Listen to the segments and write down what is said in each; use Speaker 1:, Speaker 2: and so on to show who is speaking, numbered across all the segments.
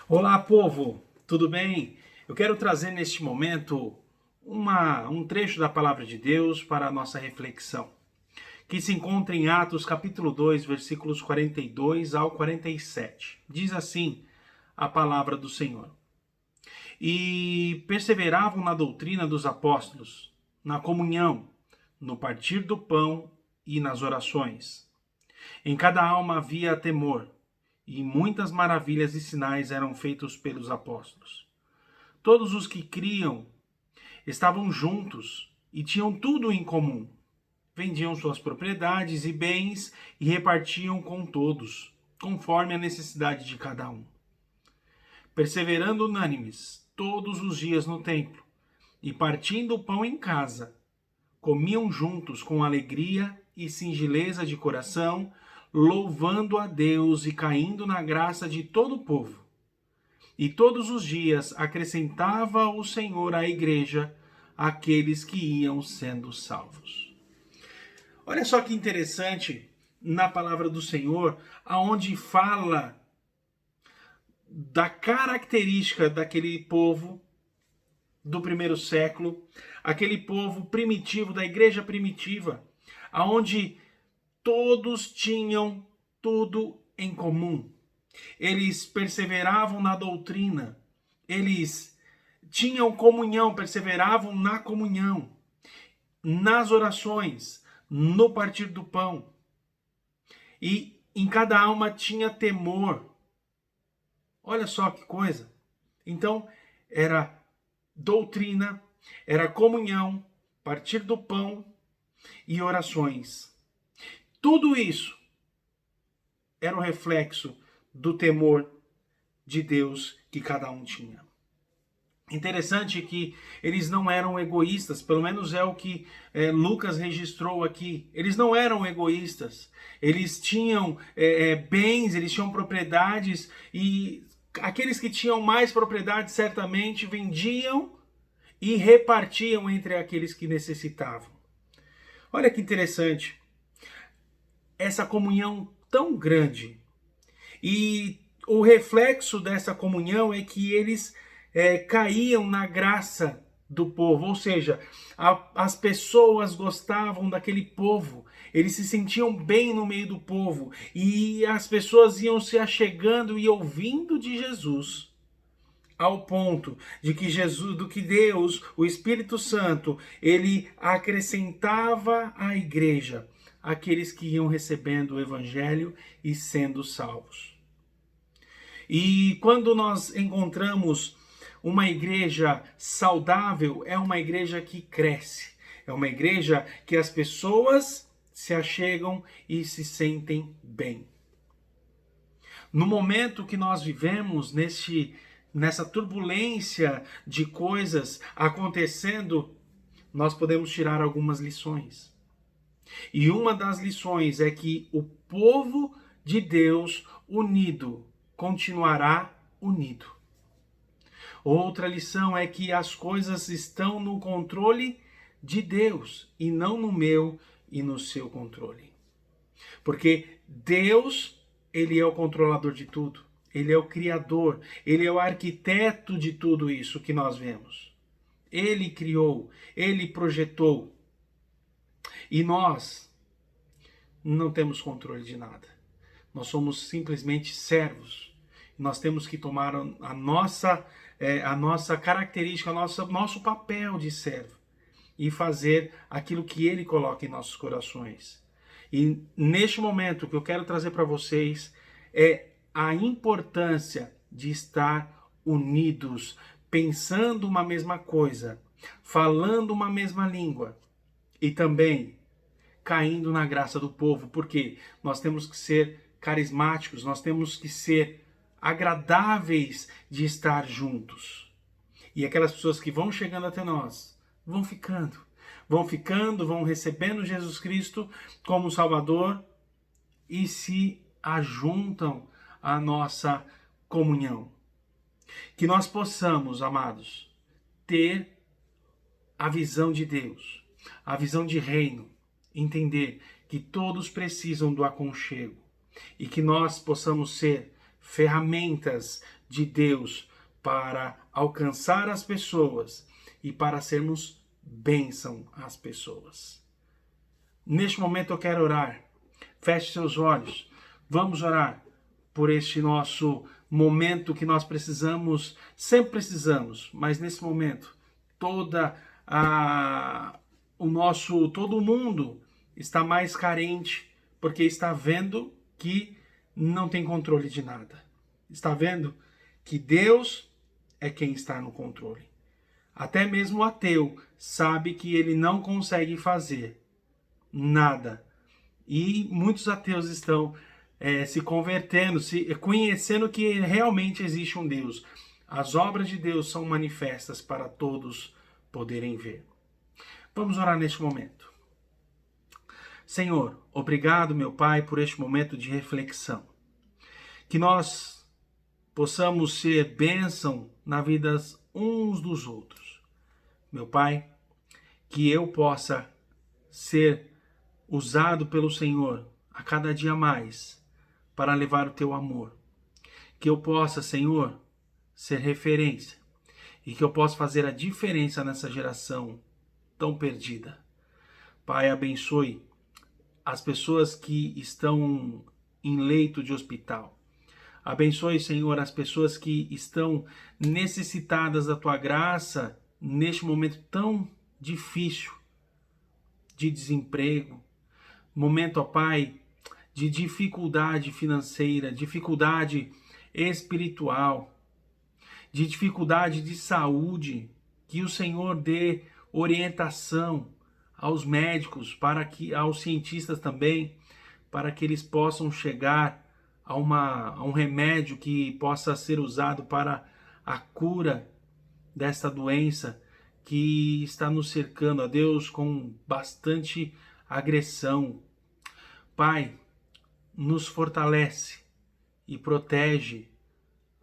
Speaker 1: Olá, povo, tudo bem? Eu quero trazer neste momento um trecho da palavra de Deus para a nossa reflexão, que se encontra em Atos capítulo 2, versículos 42 ao 47. Diz assim a palavra do Senhor: E perseveravam na doutrina dos apóstolos, na comunhão, no partir do pão e nas orações. Em cada alma havia temor, e muitas maravilhas e sinais eram feitos pelos apóstolos. Todos os que criam estavam juntos e tinham tudo em comum. Vendiam suas propriedades e bens e repartiam com todos, conforme a necessidade de cada um. Perseverando unânimes todos os dias no templo e partindo o pão em casa, comiam juntos com alegria e singeleza de coração, louvando a Deus e caindo na graça de todo o povo. E todos os dias acrescentava o Senhor à igreja aqueles que iam sendo salvos. Olha só que interessante na palavra do Senhor, aonde fala da característica daquele povo do primeiro século, aquele povo primitivo, da igreja primitiva, aonde todos tinham tudo em comum. Eles perseveravam na doutrina, eles tinham comunhão, perseveravam na comunhão, nas orações, no partir do pão. E em cada alma tinha temor. Olha só que coisa. Então, era doutrina, era comunhão, partir do pão e orações. Tudo isso era um reflexo do temor de Deus que cada um tinha. Interessante que eles não eram egoístas, pelo menos é o que Lucas registrou aqui. Eles não eram egoístas, eles tinham bens, eles tinham propriedades, e aqueles que tinham mais propriedades certamente vendiam e repartiam entre aqueles que necessitavam. Olha que interessante, essa comunhão tão grande. E o reflexo dessa comunhão é que eles caíam na graça do povo, ou seja, as pessoas gostavam daquele povo, eles se sentiam bem no meio do povo, e as pessoas iam se achegando e ouvindo de Jesus, ao ponto de que Deus, o Espírito Santo, ele acrescentava à igreja aqueles que iam recebendo o evangelho e sendo salvos. E quando nós encontramos uma igreja saudável, é uma igreja que cresce, é uma igreja que as pessoas se achegam e se sentem bem. No momento que nós vivemos, nessa turbulência de coisas acontecendo, nós podemos tirar algumas lições. E uma das lições é que o povo de Deus unido continuará unido. Outra lição é que as coisas estão no controle de Deus e não no meu e no seu controle. Porque Deus, ele é o controlador de tudo. Ele é o criador, ele é o arquiteto de tudo isso que nós vemos. Ele criou, ele projetou. E nós não temos controle de nada. Nós somos simplesmente servos. Nós temos que tomar a nossa característica, nosso papel de servo e fazer aquilo que ele coloca em nossos corações. E neste momento, o que eu quero trazer para vocês é a importância de estar unidos, pensando uma mesma coisa, falando uma mesma língua e também caindo na graça do povo, porque nós temos que ser carismáticos, nós temos que ser agradáveis de estar juntos. E aquelas pessoas que vão chegando até nós, vão ficando, vão recebendo Jesus Cristo como Salvador e se ajuntam à nossa comunhão. Que nós possamos, amados, ter a visão de Deus, a visão de reino, entender que todos precisam do aconchego e que nós possamos ser ferramentas de Deus para alcançar as pessoas e para sermos bênção às pessoas. Neste momento eu quero orar. Feche seus olhos. Vamos orar por este nosso momento que nós precisamos, sempre precisamos, mas nesse momento todo o mundo está mais carente porque está vendo que não tem controle de nada. Está vendo que Deus é quem está no controle. Até mesmo o ateu sabe que ele não consegue fazer nada. E muitos ateus estão se convertendo, se conhecendo que realmente existe um Deus. As obras de Deus são manifestas para todos poderem ver. Vamos orar neste momento. Senhor, obrigado, meu Pai, por este momento de reflexão. Que nós possamos ser bênção na vida uns dos outros. Meu Pai, que eu possa ser usado pelo Senhor a cada dia mais para levar o teu amor. Que eu possa, Senhor, ser referência e que eu possa fazer a diferença nessa geração tão perdida. Pai, abençoe as pessoas que estão em leito de hospital. Abençoe, Senhor, as pessoas que estão necessitadas da tua graça neste momento tão difícil de desemprego, momento, ó Pai, de dificuldade financeira, dificuldade espiritual, de dificuldade de saúde, que o Senhor dê orientação aos médicos, aos cientistas também, para que eles possam chegar a um remédio que possa ser usado para a cura desta doença que está nos cercando, a Deus, com bastante agressão. Pai, nos fortalece e protege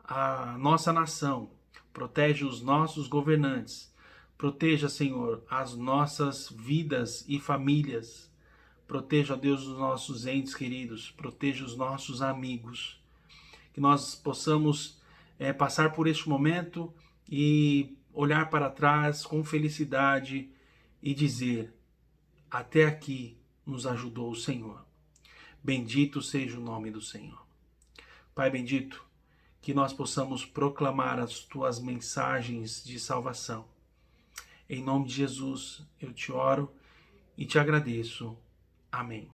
Speaker 1: a nossa nação, protege os nossos governantes, proteja, Senhor, as nossas vidas e famílias, proteja, Deus, os nossos entes queridos, proteja os nossos amigos, que nós possamos passar por este momento e olhar para trás com felicidade e dizer: até aqui nos ajudou o Senhor. Bendito seja o nome do Senhor. Pai bendito, que nós possamos proclamar as tuas mensagens de salvação. Em nome de Jesus, eu te oro e te agradeço. Amém.